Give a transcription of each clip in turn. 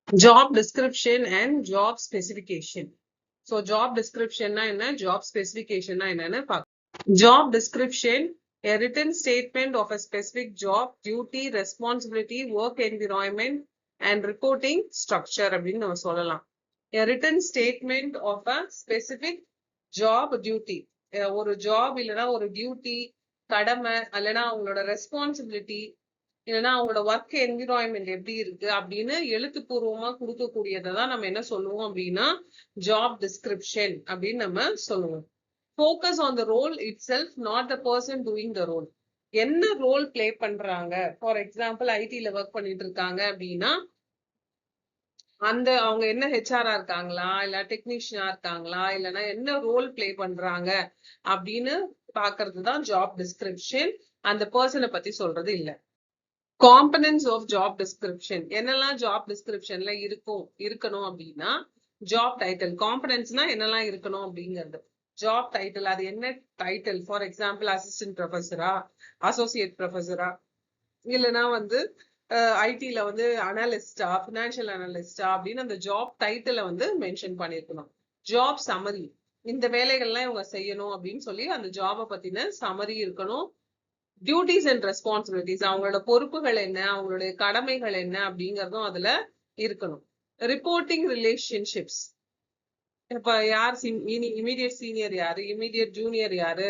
Job description and job specification. So job description na enna, job specification na enna paakalaam. Job description, a written statement of a specific job, duty, responsibility, work environment and reporting structure அப்படின்னு நம்ம சொல்லலாம். A written statement of a specific job duty. ஒரு job இல்லனா ஒரு duty, கடமை அல்லனா அவங்களோட responsibility இல்லைன்னா அவங்களோட ஒர்க் என்விரான்மெண்ட் எப்படி இருக்கு அப்படின்னு எழுத்துப்பூர்வமா கொடுக்கக்கூடியதை தான் நம்ம என்ன சொல்லுவோம் அப்படின்னா ஜாப் டிஸ்கிரிப்ஷன் அப்படின்னு நம்ம சொல்லுவோம். Focus on the role itself, not the person doing the role. என்ன ரோல் பிளே பண்றாங்க? ஃபார் எக்ஸாம்பிள் ஐடில ஒர்க் பண்ணிட்டு இருக்காங்க அப்படின்னா அந்த அவங்க என்ன ஹெச்ஆரா இருக்காங்களா இல்ல டெக்னீஷியனா இருக்காங்களா இல்லைன்னா என்ன ரோல் பிளே பண்றாங்க அப்படின்னு பாக்குறது தான் ஜாப் டிஸ்கிரிப்ஷன். அந்த பர்சனை பத்தி சொல்றது இல்லை. காம்பனன்ட்ஸ் ஆஃப் ஜாப் டிஸ்கிரிப்ஷன், என்னெல்லாம் ஜாப் டிஸ்கிரிப்ஷன்ல இருக்கணும் அப்படின்னா ஜாப் டைட்டில். காம்பனன்ட்ஸ்னா என்னெல்லாம் இருக்கணும் அப்படிங்கிறது. ஜாப் டைட்டில், அது என்ன டைட்டில்? ஃபார் எக்ஸாம்பிள் அசிஸ்டன்ட் ப்ரொஃபஸரா, அசோசியேட் ப்ரொஃபஸரா, இல்லைன்னா வந்து ஐடில வந்து அனலிஸ்டா, ஃபினான்ஷியல் அனலிஸ்டா அப்படின்னு அந்த ஜாப் டைட்டில வந்து மென்ஷன் பண்ணிருக்கணும். ஜாப் சமரி, இந்த வேலைகள்லாம் இவங்க செய்யணும் அப்படின்னு சொல்லி அந்த ஜாபை பத்தின சமரி இருக்கணும். டியூட்டிஸ் அண்ட் ரெஸ்பான்சிபிலிட்டிஸ், அவங்களோட பொறுப்புகள் என்ன, அவங்களுடைய கடமைகள் என்ன அப்படிங்கறதும் அதுல இருக்கணும். ரிப்போர்ட்டிங் ரிலேஷன்ஷிப்ஸ், இப்ப யார் இமீடியட் சீனியர் யாரு, இமீடியட் ஜூனியர் யாரு,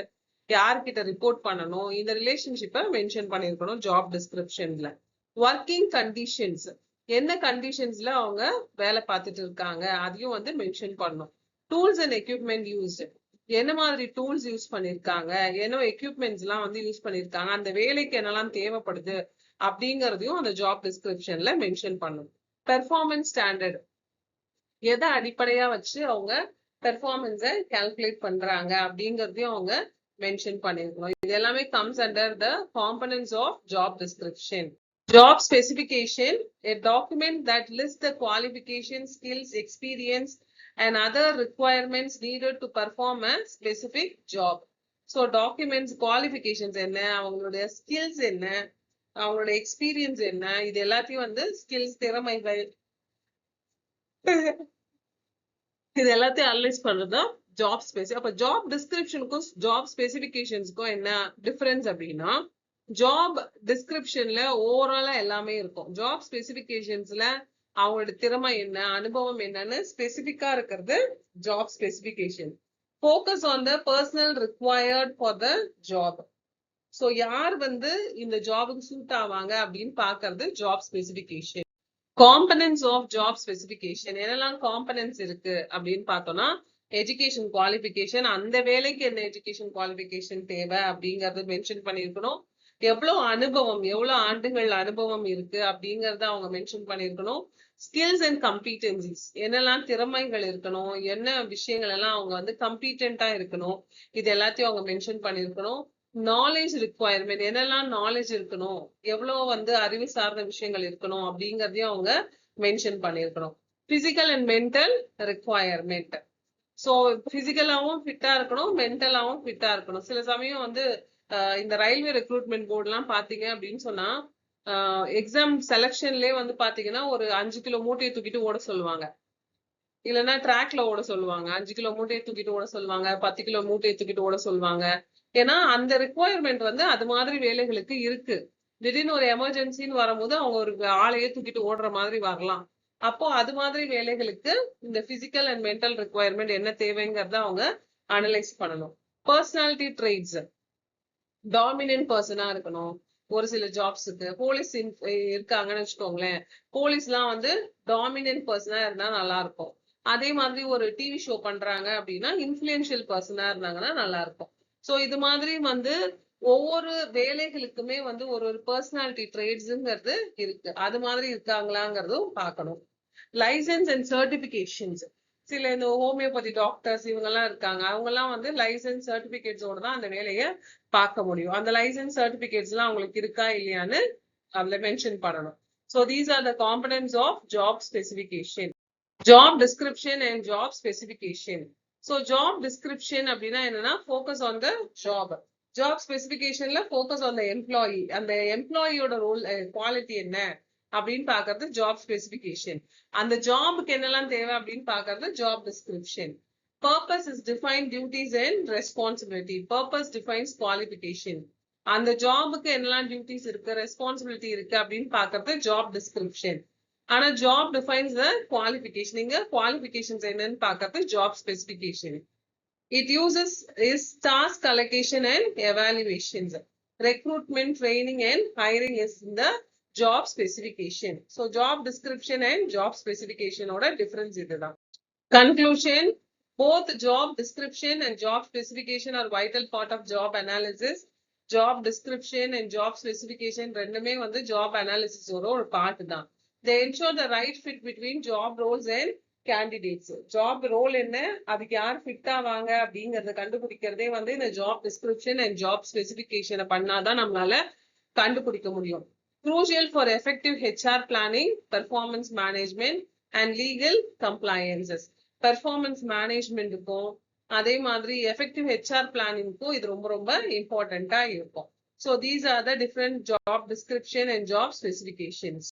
யார்கிட்ட ரிப்போர்ட் பண்ணணும், இந்த ரிலேஷன்ஷிப்பை மென்ஷன் பண்ணிருக்கணும் ஜாப் டிஸ்கிரிப்ஷன்ல. ஒர்க்கிங் கண்டிஷன்ஸ், என்ன கண்டிஷன்ஸ்ல அவங்க வேலை பார்த்துட்டு இருக்காங்க அதையும் வந்து மென்ஷன் பண்ணணும். டூல்ஸ் அண்ட் எக்யூப்மெண்ட் யூஸ்டு, என்ன மாதிரி டூல்ஸ் யூஸ் பண்ணிருக்காங்க, என்ன எக்யூப்மெண்ட்ஸ் எல்லாம் வந்து யூஸ் பண்ணிருக்காங்க, அந்த வேலைக்கு என்னெல்லாம் தேவைப்படுது அப்படிங்கறதையும் அந்த ஜாப் டிஸ்கிரிப்ஷன்ல மென்ஷன் பண்ணணும். பெர்ஃபார்மன்ஸ் ஸ்டாண்டர்ட், எதை அடிப்படையா வச்சு அவங்க பெர்ஃபார்மன்ஸை கால்குலேட் பண்றாங்க அப்படிங்கறதையும் அவங்க மென்ஷன் பண்ணிருக்கணும். இது எல்லாமே comes under the components of job description. Job specification, a document that lists the qualifications, skills, experience, and other requirements needed to perform a specific job. So documents, qualifications என்ன, அவங்களுடைய skills என்ன, அவங்களுடைய experience என்ன, இது எல்லாத்தையும் வந்து skills, திறமைகள், இது எல்லாத்தையும் அனலைஸ் பண்றதுதான் ஜாப் ஸ்பெசிஃபிக். அப்ப ஜாப் டிஸ்கிரிப்ஷனுக்கும் ஜாப் ஸ்பெசிபிகேஷன்ஸ்க்கும் என்ன டிஃபரன்ஸ் அப்படின்னா, ஜாப் டிஸ்கிரிப்ஷன்ல ஓவராலா எல்லாமே இருக்கும். ஜாப் ஸ்பெசிபிகேஷன்ஸ்ல அவங்களோட திறமை என்ன, அனுபவம் என்னன்னு ஸ்பெசிபிக்கா இருக்கிறது job specification. Focus on the personal required for the job. So யார் வந்து இந்த ஜாபுக்கு சூட் ஆவாங்க அப்படின்னு பாக்குறது job specification. Components of job specification, என்னெல்லாம் காம்பனன்ட்ஸ் இருக்கு அப்படின்னு பார்த்தோம்னா எஜுகேஷன் குவாலிபிகேஷன், அந்த வேலைக்கு என்ன எஜுகேஷன் குவாலிபிகேஷன் தேவை அப்படிங்கறது மென்ஷன் பண்ணிருக்கணும். எவ்வளவு அனுபவம், எவ்வளவு ஆண்டுகள் அனுபவம் இருக்கு அப்படிங்கறத அவங்க மென்ஷன் பண்ணிருக்கணும். ஸ்கில்ஸ் அண்ட் கம்பீட்டன்சிஸ், என்னெல்லாம் திறமைகள் இருக்கணும், என்ன விஷயங்கள் எல்லாம் அவங்க வந்து கம்பீட்டண்டா இருக்கணும், இது எல்லாத்தையும் அவங்க மென்ஷன் பண்ணிருக்கணும். நாலேஜ் ரிக்வயர்மெண்ட், என்னெல்லாம் நாலேஜ் இருக்கணும், எவ்வளவு வந்து அறிவு சார்ந்த விஷயங்கள் இருக்கணும் அப்படிங்கறதையும் அவங்க மென்ஷன் பண்ணிருக்கணும். Physical and mental requirement, so பிசிக்கலாவும் ஃபிட்டா இருக்கணும், மென்டலாவும் ஃபிட்டா இருக்கணும். சில சமயம் வந்து இந்த ரயில்வே ரெக்ரூட்மெண்ட் போர்டு எல்லாம் பாத்தீங்க அப்படின்னு சொன்னா எக்ஸாம் செலக்ஷன்லயே வந்து பாத்தீங்கன்னா ஒரு 5 கிலோ மூட்டையை தூக்கிட்டு ஓட சொல்லுவாங்க, இல்லைன்னா ட்ராக்ல ஓட சொல்லுவாங்க. 5 கிலோ மூட்டையை தூக்கிட்டு ஓட சொல்லுவாங்க, 10 கிலோ மூட்டையை தூக்கிட்டு ஓட சொல்லுவாங்க. ஏன்னா அந்த ரிக்குவயர்மெண்ட் வந்து அது மாதிரி வேலைகளுக்கு இருக்கு. திடீர்னு ஒரு எமர்ஜென்சின்னு வரும்போது அவங்க ஒரு ஆளையே தூக்கிட்டு ஓடுற மாதிரி வரலாம். அப்போ அது மாதிரி வேலைகளுக்கு இந்த பிசிக்கல் அண்ட் மென்டல் ரிக்குவயர்மெண்ட் என்ன தேவைங்கிறத அவங்க அனலைஸ் பண்ணணும். பர்சனாலிட்டி ட்ரெய்ட்ஸ், டாமினன்ட் பர்சனா இருக்கணும். ஒரு சில ஜாப்ஸுக்கு போலீஸ் இருக்காங்கன்னு வச்சுக்கோங்களேன், போலீஸ் எல்லாம் வந்து டாமினன்ட் பர்சனா இருந்தா நல்லா இருக்கும். அதே மாதிரி ஒரு டிவி ஷோ பண்றாங்க அப்படின்னா இன்ஃபுளுன்ஷியல் பர்சனா இருந்தாங்கன்னா நல்லா இருக்கும். சோ இது மாதிரி வந்து ஒவ்வொரு வேலைகளுக்குமே வந்து ஒரு பர்சனாலிட்டி ட்ரேட்ஸ்ங்கிறது இருக்கு, அது மாதிரி இருக்காங்களாங்கிறதும் பார்க்கணும். லைசன்ஸ் அண்ட் சர்டிபிகேஷன்ஸ், சில இந்த ஹோமியோபதி டாக்டர்ஸ் இவங்க எல்லாம் இருக்காங்க, அவங்க எல்லாம் வந்து லைசன்ஸ் சர்டிபிகேட்ஸோட தான் அந்த வேலையை பார்க்க முடியும். அந்த லைசன்ஸ் சர்டிபிகேட்ஸ் எல்லாம் அவங்களுக்கு இருக்கா இல்லையான்னு அதுல மென்ஷன் பண்ணணும். So these are the components of job specification. Job description and job specification. So job description அப்படின்னா என்னன்னா focus on the job. Job specificationல focus on the employee. அந்த எம்ப்ளாயியோட ரோல் குவாலிட்டி என்ன, அப்படின்னு பாக்குறது ஜாப் ஸ்பெசிபிகேஷன். அந்த ஜாபுக்கு என்னெல்லாம் தேவை அப்படின்னு பாக்குறது job description. Purpose is defined duties and responsibility. Purpose defines qualification. அந்த ஜாபுக்கு என்னெல்லாம் டியூட்டிஸ் இருக்கு, ரெஸ்பான்சிபிலிட்டி இருக்கு அப்படின்னு பாக்குறது ஜாப் டிஸ்கிரிப்ஷன். ஆனா ஜாப் டிஃபைன்ஸ் த குவாலிஃபிகேஷன். இங்க குவாலிஃபிகேஷன்ஸ் என்னன்னு பாக்குறது job specification. It uses is task allocation and evaluations. Recruitment, training and hiring is in the job specification. So job description and job specification oda difference இதுதான். Conclusion: both job description and job specification are vital part of job analysis. Job description and job specification ரெண்டுமே வந்து job analysis ஒரு part தான். They ensure the right fit between job roles and candidates. Job role என்ன, அதுக்கு யார் fit ஆவாங்க அப்படிங்கறத கண்டுபிடிக்கிறதே வந்து இந்த job description and job specification பண்ணாதான் நம்மளால கண்டுபிடிக்க முடியும். Crucial for effective HR planning, performance management and legal compliances. Performance மேனேஜ்மெண்ட்டுக்கும் அதே மாதிரி எஃபெக்டிவ் ஹெச்ஆர் பிளானிங்க்கும் இது ரொம்ப ரொம்ப இம்பார்ட்டண்டா இருக்கும். So these are the different job description and job specifications.